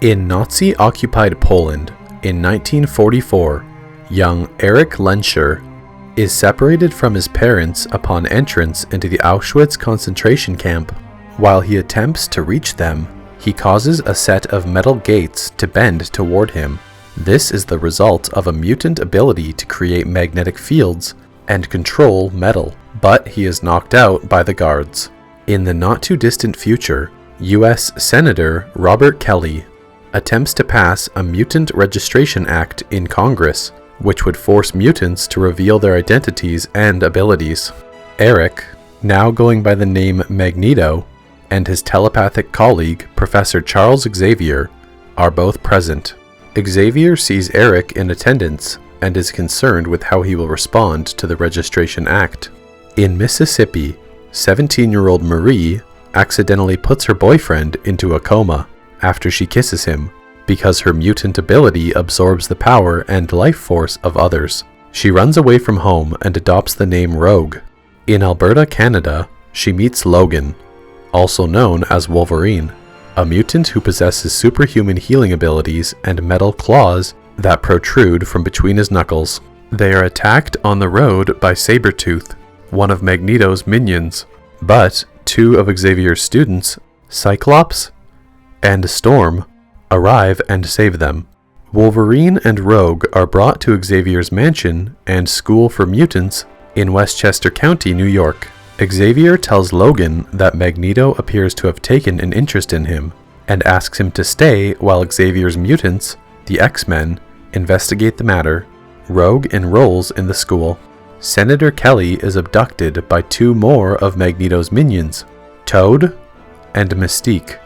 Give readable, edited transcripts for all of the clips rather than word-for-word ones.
In Nazi-occupied Poland in 1944, young Erich Lenscher is separated from his parents upon entrance into the Auschwitz concentration camp. While he attempts to reach them, he causes a set of metal gates to bend toward him. This is the result of a mutant ability to create magnetic fields and control metal, but he is knocked out by the guards. In the not-too-distant future, U.S. Senator Robert Kelly attempts to pass a Mutant Registration Act in Congress, which would force mutants to reveal their identities and abilities. Eric, now going by the name Magneto, and his telepathic colleague, Professor Charles Xavier, are both present. Xavier sees Eric in attendance and is concerned with how he will respond to the Registration Act. In Mississippi, 17-year-old Marie accidentally puts her boyfriend into a coma after she kisses him, because her mutant ability absorbs the power and life force of others. She runs away from home and adopts the name Rogue. In Alberta, Canada, she meets Logan, also known as Wolverine, a mutant who possesses superhuman healing abilities and metal claws that protrude from between his knuckles. They are attacked on the road by Sabretooth, one of Magneto's minions, but two of Xavier's students, Cyclops and Storm, arrive and save them. Wolverine and Rogue are brought to Xavier's mansion and school for mutants in Westchester County, New York. Xavier tells Logan that Magneto appears to have taken an interest in him and asks him to stay while Xavier's mutants, the X-Men, investigate the matter. Rogue enrolls in the school. Senator Kelly is abducted by two more of Magneto's minions, Toad and Mystique,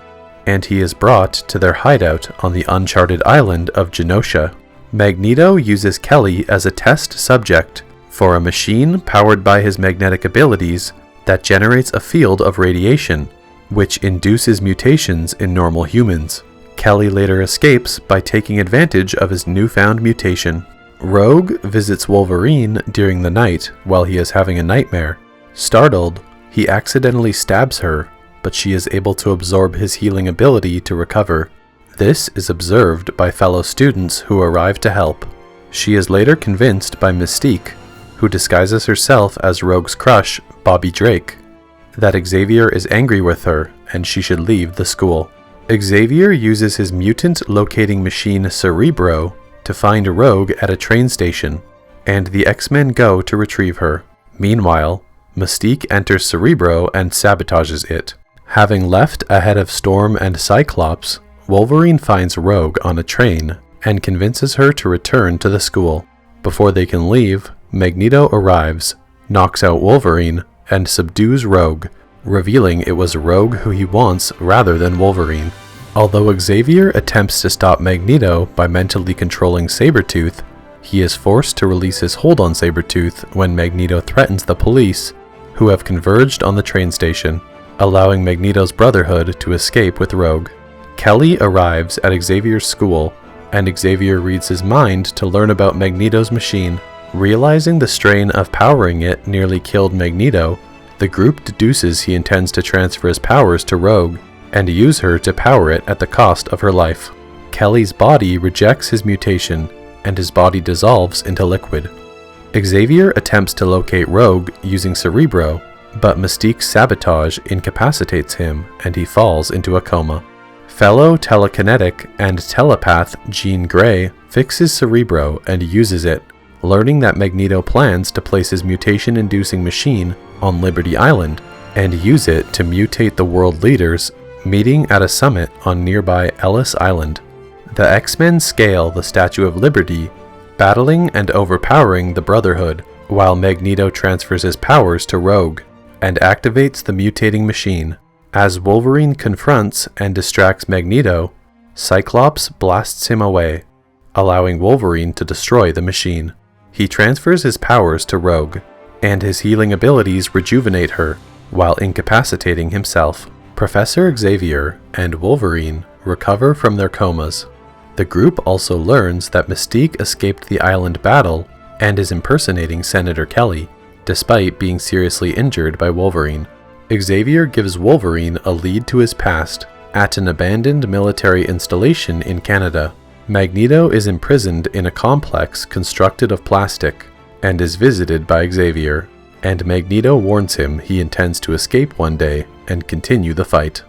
and he is brought to their hideout on the uncharted island of Genosha. Magneto uses Kelly as a test subject for a machine powered by his magnetic abilities that generates a field of radiation, which induces mutations in normal humans. Kelly later escapes by taking advantage of his newfound mutation. Rogue visits Wolverine during the night while he is having a nightmare. Startled, he accidentally stabs her, but she is able to absorb his healing ability to recover. This is observed by fellow students who arrive to help. She is later convinced by Mystique, who disguises herself as Rogue's crush, Bobby Drake, that Xavier is angry with her and she should leave the school. Xavier uses his mutant locating machine Cerebro to find Rogue at a train station, and the X-Men go to retrieve her. Meanwhile, Mystique enters Cerebro and sabotages it. Having left ahead of Storm and Cyclops, Wolverine finds Rogue on a train and convinces her to return to the school. Before they can leave, Magneto arrives, knocks out Wolverine, and subdues Rogue, revealing it was Rogue who he wants rather than Wolverine. Although Xavier attempts to stop Magneto by mentally controlling Sabretooth, he is forced to release his hold on Sabretooth when Magneto threatens the police, who have converged on the train station, allowing Magneto's Brotherhood to escape with Rogue. Kelly arrives at Xavier's school, and Xavier reads his mind to learn about Magneto's machine. Realizing the strain of powering it nearly killed Magneto, the group deduces he intends to transfer his powers to Rogue and use her to power it at the cost of her life. Kelly's body rejects his mutation, and his body dissolves into liquid. Xavier attempts to locate Rogue using Cerebro, but Mystique's sabotage incapacitates him and he falls into a coma. Fellow telekinetic and telepath Jean Grey fixes Cerebro and uses it, learning that Magneto plans to place his mutation-inducing machine on Liberty Island and use it to mutate the world leaders meeting at a summit on nearby Ellis Island. The X-Men scale the Statue of Liberty, battling and overpowering the Brotherhood, while Magneto transfers his powers to Rogue and activates the mutating machine. As Wolverine confronts and distracts Magneto, Cyclops blasts him away, allowing Wolverine to destroy the machine. He transfers his powers to Rogue, and his healing abilities rejuvenate her, while incapacitating himself. Professor Xavier and Wolverine recover from their comas. The group also learns that Mystique escaped the island battle and is impersonating Senator Kelly, despite being seriously injured by Wolverine. Xavier gives Wolverine a lead to his past At an abandoned military installation in Canada, Magneto is imprisoned in a complex constructed of plastic and is visited by Xavier, and Magneto warns him he intends to escape one day and continue the fight.